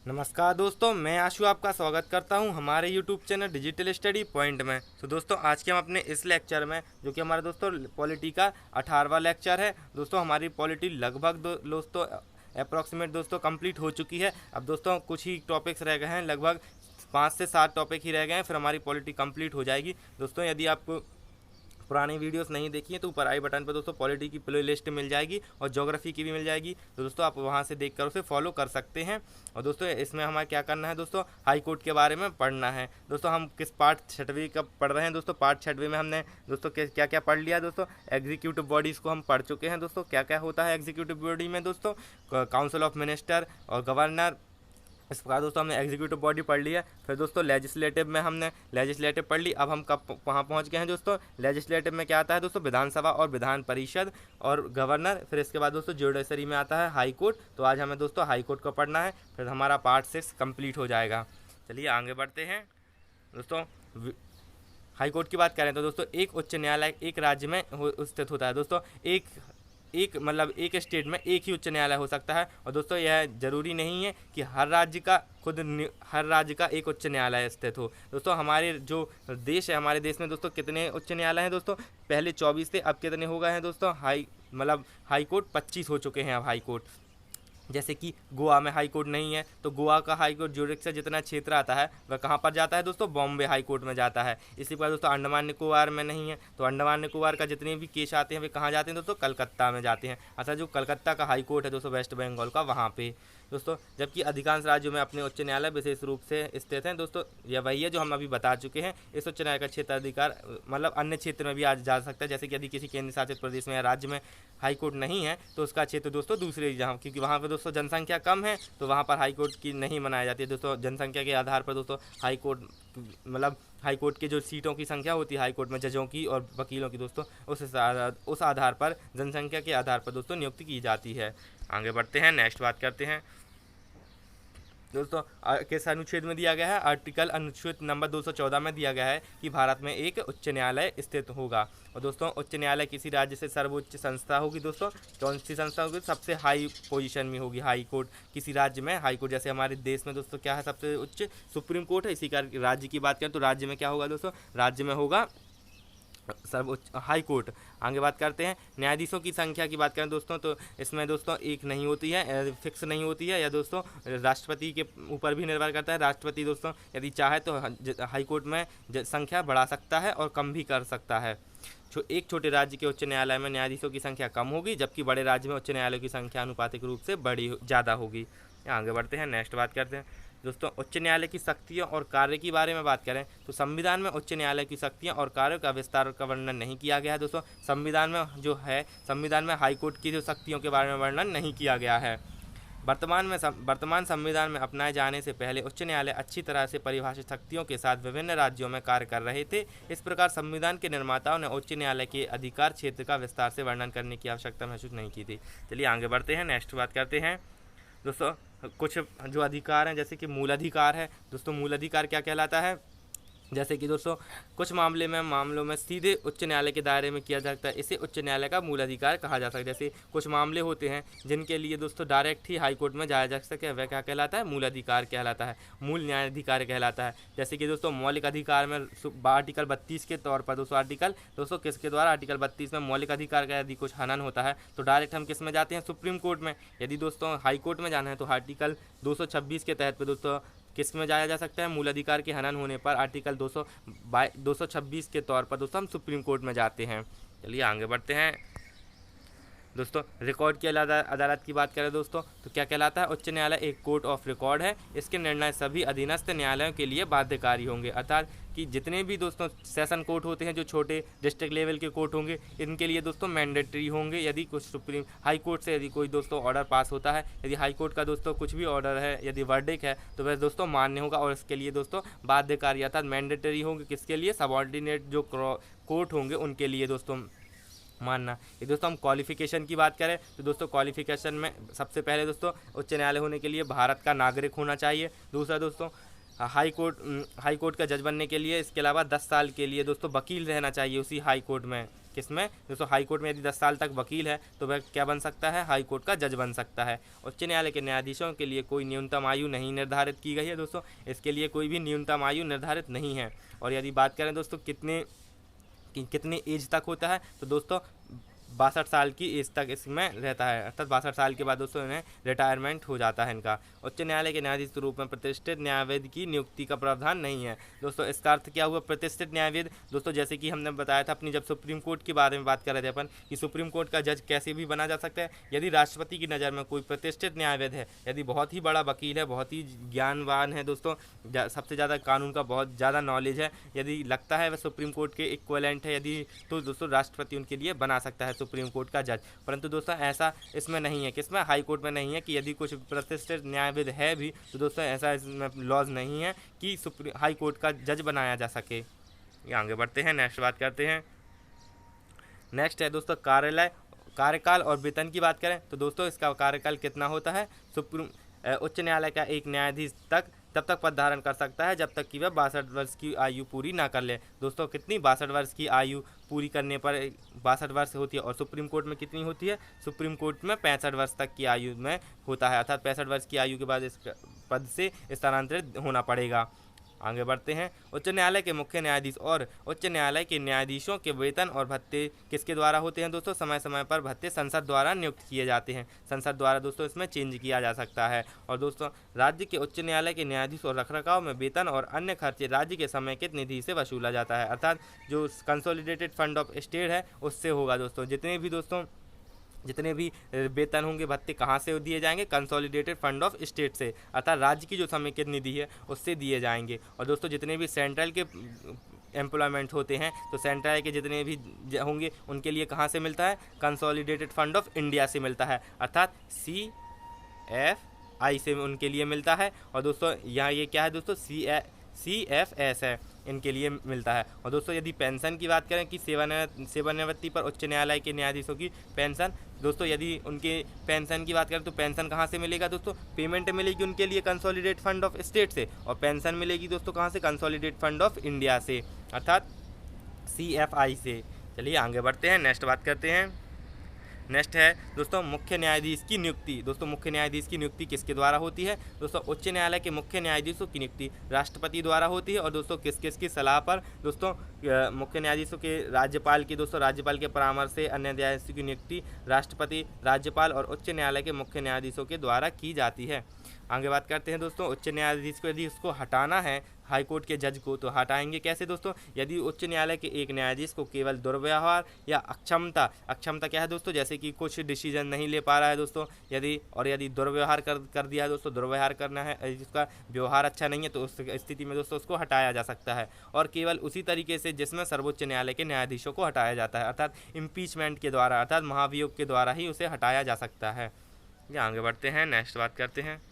नमस्कार दोस्तों, मैं आशु आपका स्वागत करता हूं हमारे YouTube channel digital study point में। तो दोस्तों आज के हम अपने इस लेक्चर में, जो कि हमारे दोस्तों पॉलिटी का 18वां लेक्चर है। दोस्तों हमारी पॉलिटी लगभग दोस्तों अप्रॉक्सीमेट दोस्तों कंप्लीट हो चुकी है। अब दोस्तों कुछ ही टॉपिक्स रह गए हैं, लगभग 5 से 7 टॉपिक ही रह गए हैं, फिर हमारी पॉलिटी कंप्लीट हो जाएगी। दोस्तों यदि आपको पुरानी वीडियोस नहीं देखी हैं तो ऊपर आई बटन पर दोस्तों पॉलिटी की प्ले लिस्ट मिल जाएगी और ज्योग्राफी की भी मिल जाएगी। तो दोस्तों आप वहां से देखकर उसे फॉलो कर सकते हैं। और दोस्तों इसमें हमें क्या करना है, दोस्तों हाई कोर्ट के बारे में पढ़ना है। दोस्तों हम किस पार्ट 6वीं का पढ़ रहे हैं। दोस्तों पार्ट 6वीं में हमने दोस्तों क्या क्या पढ़ लिया। दोस्तों एग्जीक्यूटिव बॉडीज़ को हम पढ़ चुके हैं। दोस्तों क्या क्या होता है एग्जीक्यूटिव बॉडी में, दोस्तों काउंसिल ऑफ मिनिस्टर और गवर्नर। इस प्रकार दोस्तों हमने एग्जीक्यूटिव बॉडी पढ़ ली है। फिर दोस्तों लेजिस्लेटिव में हमने लेजिस्लेटिव पढ़ ली। अब हम कब वहाँ पहुँच गए हैं दोस्तों, लेजिस्लेटिव में क्या आता है दोस्तों, विधानसभा और विधान परिषद और गवर्नर। फिर इसके बाद दोस्तों जुडिशरी में आता है हाई कोर्ट। तो आज हमें दोस्तों हाई कोर्ट को पढ़ना है, फिर हमारा पार्ट 6 कंप्लीट हो जाएगा। चलिए आगे बढ़ते हैं। दोस्तों हाई कोर्ट की बात करें तो दोस्तों एक उच्च न्यायालय एक राज्य में स्थित होता है। दोस्तों एक एक मतलब एक स्टेट में एक ही उच्च न्यायालय हो सकता है। और दोस्तों यह जरूरी नहीं है कि हर राज्य का एक उच्च न्यायालय स्थित हो। दोस्तों हमारे जो देश है, हमारे देश में दोस्तों कितने उच्च न्यायालय हैं दोस्तों, पहले 24 थे, अब कितने हो गए हैं दोस्तों, हाई कोर्ट 25 हो चुके हैं अब हाई कोर्ट। जैसे कि गोवा में हाई कोर्ट नहीं है, तो गोवा का हाई कोर्ट जुरिडिक्शन जितना क्षेत्र आता है वह कहाँ पर जाता है दोस्तों, बॉम्बे हाई कोर्ट में जाता है। इसी प्रकार दोस्तों अंडमान निकोबार में नहीं है, तो अंडमान निकोबार का जितने भी केस आते हैं वे कहाँ जाते हैं दोस्तों, कलकत्ता में जाते हैं। अच्छा, जो कलकत्ता का हाई कोर्ट है दोस्तों वेस्ट बंगाल का, वहाँ पे दोस्तों, जबकि अधिकांश राज्यों में अपने उच्च न्यायालय विशेष रूप से स्थित हैं। दोस्तों यह वही है जो हम अभी बता चुके हैं। इस उच्च न्यायालय का क्षेत्राधिकार अन्य क्षेत्र में भी आज जा सकता है। जैसे कि यदि किसी केंद्र शासित प्रदेश में या राज्य में हाई कोर्ट नहीं है तो उसका क्षेत्र दोस्तों दूसरे जहाँ, क्योंकि वहाँ पर दोस्तों जनसंख्या कम है तो वहाँ पर हाई कोर्ट की नहीं बनाई जाती है। दोस्तों जनसंख्या के आधार पर दोस्तों हाई कोर्ट हाई कोर्ट की जो सीटों की संख्या होती है हाई कोर्ट में जजों की और वकीलों की दोस्तों उस आधार पर, जनसंख्या के आधार पर दोस्तों नियुक्ति की जाती है। आगे बढ़ते हैं, नेक्स्ट बात करते हैं। दोस्तों किस अनुच्छेद में दिया गया है, आर्टिकल अनुच्छेद नंबर 214 में दिया गया है कि भारत में एक उच्च न्यायालय स्थित होगा। और दोस्तों उच्च न्यायालय किसी राज्य से सर्वोच्च संस्था होगी। दोस्तों कौन सी संस्था होगी, सबसे हाई पोजीशन में होगी हाई कोर्ट। किसी राज्य में हाई कोर्ट, जैसे हमारे देश में दोस्तों क्या है सबसे उच्च, सुप्रीम कोर्ट है। इसी का राज्य की बात करें तो राज्य में क्या होगा दोस्तों, राज्य में होगा सर्वोच्च हाई कोर्ट। आगे बात करते हैं न्यायाधीशों की संख्या की बात करें दोस्तों, तो इसमें दोस्तों एक नहीं होती है, फिक्स नहीं होती है, या दोस्तों राष्ट्रपति के ऊपर भी निर्भर करता है। राष्ट्रपति दोस्तों यदि चाहे तो हाई कोर्ट में संख्या बढ़ा सकता है और कम भी कर सकता है। एक छोटे राज्य के उच्च न्यायालय में न्यायाधीशों की संख्या कम होगी, जबकि बड़े राज्य में उच्च न्यायालयों की संख्या आनुपातिक रूप से ज़्यादा होगी। आगे बढ़ते हैं, नेक्स्ट बात करते हैं। दोस्तों उच्च न्यायालय की शक्तियों और कार्य के बारे में बात करें तो संविधान में उच्च न्यायालय की शक्तियों और कार्यों का विस्तार का वर्णन नहीं किया गया है। दोस्तों संविधान में हाई कोर्ट की जो शक्तियों के बारे में वर्णन नहीं किया गया है। वर्तमान संविधान में अपनाए जाने से पहले उच्च न्यायालय अच्छी तरह से परिभाषित शक्तियों के साथ विभिन्न राज्यों में कार्य कर रहे थे। इस प्रकार संविधान के निर्माताओं ने उच्च न्यायालय के अधिकार क्षेत्र का विस्तार से वर्णन करने की आवश्यकता महसूस नहीं की थी। चलिए आगे बढ़ते हैं, नेक्स्ट बात करते हैं। दोस्तों कुछ जो अधिकार हैं, जैसे कि मूल अधिकार है। दोस्तों मूल अधिकार क्या कहलाता है, जैसे कि दोस्तों कुछ मामलों में सीधे उच्च न्यायालय के दायरे में किया जा सकता है, इसे उच्च न्यायालय का मूल अधिकार कहा जा सकता है। जैसे कुछ मामले होते हैं जिनके लिए दोस्तों डायरेक्ट ही हाई कोर्ट में जाया जा सकता है, वह क्या कहलाता है, मूल अधिकार कहलाता है, मूल न्यायाधिकार कहलाता है। जैसे कि दोस्तों मौलिक अधिकार में आर्टिकल 32 के तौर पर दोस्तों किसके द्वारा, आर्टिकल 32 में मौलिक अधिकार का यदि कुछ हनन होता है तो डायरेक्ट हम किस में जाते हैं, सुप्रीम कोर्ट में। यदि दोस्तों हाई कोर्ट में जाना है तो आर्टिकल 226 के तहत पे दोस्तों किस में जाया जा सकता है, मूल अधिकार के हनन होने पर आर्टिकल 226 के तौर पर दोस्तों हम सुप्रीम कोर्ट में जाते हैं। चलिए आगे बढ़ते हैं। दोस्तों रिकॉर्ड की अदालत की बात करें दोस्तों तो क्या कहलाता है, उच्च न्यायालय एक कोर्ट ऑफ रिकॉर्ड है। इसके निर्णय सभी अधीनस्थ न्यायालयों के लिए बाध्यकारी होंगे, अर्थात कि जितने भी दोस्तों सेशन कोर्ट होते हैं, जो छोटे डिस्ट्रिक्ट लेवल के कोर्ट होंगे, इनके लिए दोस्तों मैंडेटरी होंगे। यदि कुछ सुप्रीम हाई कोर्ट से यदि कोई दोस्तों ऑर्डर पास होता है, यदि हाई कोर्ट का दोस्तों कुछ भी ऑर्डर है, यदि वर्डिक्ट है तो वह दोस्तों मान्य होगा और इसके लिए दोस्तों बाध्यकारी अर्थात मैंडेटरी होंगे। किसके लिए, सबऑर्डिनेट जो कोर्ट होंगे उनके लिए दोस्तों मानना। ये दोस्तों हम क्वालिफिकेशन की बात करें तो दोस्तों क्वालिफिकेशन में सबसे पहले दोस्तों उच्च न्यायालय होने के लिए भारत का नागरिक होना चाहिए। दूसरा दोस्तों हाई कोर्ट का जज बनने के लिए इसके अलावा 10 साल के लिए दोस्तों वकील रहना चाहिए उसी हाई कोर्ट में। किसमें दोस्तों, हाई कोर्ट में यदि 10 साल तक वकील है तो वह क्या बन सकता है, हाई कोर्ट का जज बन सकता है। उच्च न्यायालय के न्यायाधीशों के लिए कोई न्यूनतम आयु नहीं निर्धारित की गई है दोस्तों, इसके लिए कोई भी न्यूनतम आयु निर्धारित नहीं है। और यदि बात करें दोस्तों कितनी एज तक होता है, तो दोस्तों 62 साल की एज तक इसमें रहता है, अर्थात 62 साल के बाद दोस्तों इन्हें रिटायरमेंट हो जाता है इनका। उच्च न्यायालय के न्यायाधीश के रूप में प्रतिष्ठित न्यायविद की नियुक्ति का प्रावधान नहीं है। दोस्तों इसका अर्थ क्या हुआ, प्रतिष्ठित न्यायविद दोस्तों, जैसे कि हमने बताया था अपनी जब सुप्रीम कोर्ट के बारे में बात कर रहे थे अपन कि सुप्रीम कोर्ट का जज कैसे भी बना जा सकता है। यदि राष्ट्रपति की नज़र में कोई प्रतिष्ठित न्यायविद है, यदि बहुत ही बड़ा वकील है, बहुत ही ज्ञानवान है दोस्तों, सबसे ज़्यादा कानून का बहुत ज़्यादा नॉलेज है, यदि लगता है वह सुप्रीम कोर्ट के इक्वलेंट है यदि, तो दोस्तों राष्ट्रपति उनके लिए बना सकता है सुप्रीम कोर्ट का जज। परंतु दोस्तों ऐसा इसमें नहीं है, किसमें, हाई कोर्ट में नहीं है कि यदि कुछ प्रतिष्ठित न्यायविद है भी तो दोस्तों ऐसा इसमें लॉज नहीं है कि हाई कोर्ट का जज बनाया जा सके। ये आगे बढ़ते हैं, नेक्स्ट बात करते हैं। नेक्स्ट है दोस्तों कार्यकाल और वेतन की बात करें तो दोस्तों इसका कार्यकाल कितना होता है, उच्च न्यायालय का एक न्यायाधीश तब तक पद धारण कर सकता है जब तक कि वह 62 वर्ष की आयु पूरी ना कर ले। दोस्तों कितनी, 62 वर्ष की आयु पूरी करने पर 62 वर्ष होती है। और सुप्रीम कोर्ट में कितनी होती है, सुप्रीम कोर्ट में 65 वर्ष तक की आयु में होता है, अर्थात 65 वर्ष की आयु के बाद इस पद से स्थानांतरित होना पड़ेगा। आगे बढ़ते हैं। उच्च न्यायालय के मुख्य न्यायाधीश और उच्च न्यायालय के न्यायाधीशों के वेतन और भत्ते किसके द्वारा होते हैं दोस्तों, समय समय पर भत्ते संसद द्वारा नियुक्त किए जाते हैं। संसद द्वारा दोस्तों इसमें चेंज किया जा सकता है। और दोस्तों राज्य के उच्च न्यायालय के न्यायाधीश और रखरखाव में वेतन और अन्य खर्चे राज्य के समेकित निधि से वसूला जाता है, अर्थात जो कंसोलिडेटेड फंड ऑफ स्टेट है उससे होगा दोस्तों। जितने भी वेतन होंगे, भत्ते कहाँ से दिए जाएंगे, कंसोलिडेटेड फंड ऑफ स्टेट से, अर्थात राज्य की जो समेकित निधि है उससे दिए जाएंगे। और दोस्तों जितने भी सेंट्रल के एम्प्लॉयमेंट होते हैं तो सेंट्रल के जितने भी होंगे उनके लिए कहाँ से मिलता है, कंसोलिडेटेड फंड ऑफ इंडिया से मिलता है, अर्थात CFI से उनके लिए मिलता है। और दोस्तों यहाँ ये क्या है दोस्तों, CFS है, इनके लिए मिलता है। और दोस्तों यदि पेंशन की बात करें कि सेवानिवृत्ति पर उच्च न्यायालय के न्यायाधीशों की पेंशन, दोस्तों यदि उनके पेंशन की बात करें तो पेंशन कहाँ से मिलेगा दोस्तों, पेमेंट मिलेगी उनके लिए कंसोलिडेटेड फंड ऑफ स्टेट से, और पेंशन मिलेगी दोस्तों कहाँ से, कंसोलिडेटेड फंड ऑफ इंडिया से, अर्थात CFI से। चलिए आगे बढ़ते हैं, नेक्स्ट बात करते हैं। नेक्स्ट है दोस्तों मुख्य न्यायाधीश की नियुक्ति। दोस्तों मुख्य न्यायाधीश की नियुक्ति किसके द्वारा होती है, दोस्तों उच्च न्यायालय के मुख्य न्यायाधीशों की नियुक्ति राष्ट्रपति द्वारा होती है। और दोस्तों किस की सलाह पर, दोस्तों मुख्य न्यायाधीशों के राज्यपाल की, दोस्तों राज्यपाल के परामर्श से अन्य न्यायाधीशों की नियुक्ति राष्ट्रपति, राज्यपाल और उच्च न्यायालय के मुख्य न्यायाधीशों के द्वारा की जाती है। आगे बात करते हैं दोस्तों, उच्च न्यायाधीश को यदि उसको हटाना है हाई कोर्ट के जज को, तो हटाएंगे कैसे दोस्तों, यदि उच्च न्यायालय के एक न्यायाधीश को केवल दुर्व्यवहार या अक्षमता क्या है दोस्तों, जैसे कि कुछ डिसीजन नहीं ले पा रहा है दोस्तों, यदि दुर्व्यवहार कर दिया है दोस्तों, दुर्व्यवहार करना है, जिसका व्यवहार अच्छा नहीं है तो उस स्थिति में दोस्तों उसको हटाया जा सकता है। और केवल उसी तरीके से जिसमें सर्वोच्च न्यायालय के न्यायाधीशों को हटाया जाता है, अर्थात इम्पीचमेंट के द्वारा, अर्थात महाभियोग के द्वारा ही उसे हटाया जा सकता है। आगे बढ़ते हैं, नेक्स्ट बात करते हैं।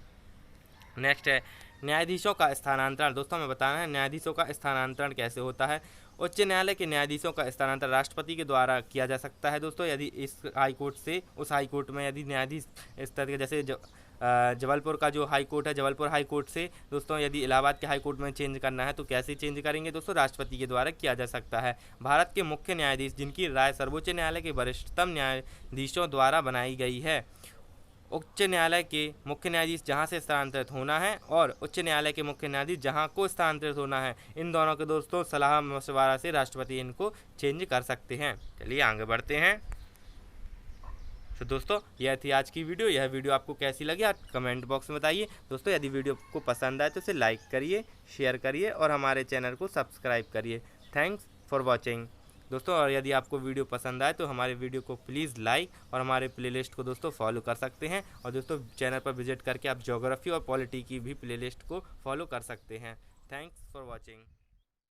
नेक्स्ट है न्यायाधीशों का स्थानांतरण। दोस्तों हमें बताना है न्यायाधीशों का स्थानांतरण कैसे होता है। उच्च न्यायालय के न्यायाधीशों का स्थानांतरण राष्ट्रपति के द्वारा किया जा सकता है दोस्तों, यदि इस हाई कोर्ट से उस हाई कोर्ट में यदि न्यायाधीश इस तरह, जैसे जबलपुर का जो हाई कोर्ट है, जबलपुर हाई कोर्ट से दोस्तों यदि इलाहाबाद के हाई कोर्ट में चेंज करना है तो कैसे चेंज करेंगे दोस्तों, राष्ट्रपति के द्वारा किया जा सकता है। भारत के मुख्य न्यायाधीश जिनकी राय सर्वोच्च न्यायालय के वरिष्ठतम न्यायाधीशों द्वारा बनाई गई है। उच्च न्यायालय के मुख्य न्यायाधीश जहां से स्थानांतरित होना है और उच्च न्यायालय के मुख्य न्यायाधीश जहां को स्थानांतरित होना है, इन दोनों के दोस्तों सलाह मशवरा से राष्ट्रपति इनको चेंज कर सकते हैं। चलिए आगे बढ़ते हैं। तो दोस्तों यह थी आज की वीडियो। यह वीडियो आपको कैसी लगी आप कमेंट बॉक्स में बताइए। दोस्तों यदि वीडियो को पसंद आए तो इसे लाइक करिए, शेयर करिए और हमारे चैनल को सब्सक्राइब करिए। थैंक्स फॉर वॉचिंग दोस्तों। और यदि आपको वीडियो पसंद आए तो हमारे वीडियो को प्लीज़ लाइक और हमारे प्लेलिस्ट को दोस्तों फॉलो कर सकते हैं। और दोस्तों चैनल पर विजिट करके आप ज्योग्राफी और पॉलिटी की भी प्लेलिस्ट को फॉलो कर सकते हैं। Thanks for watching.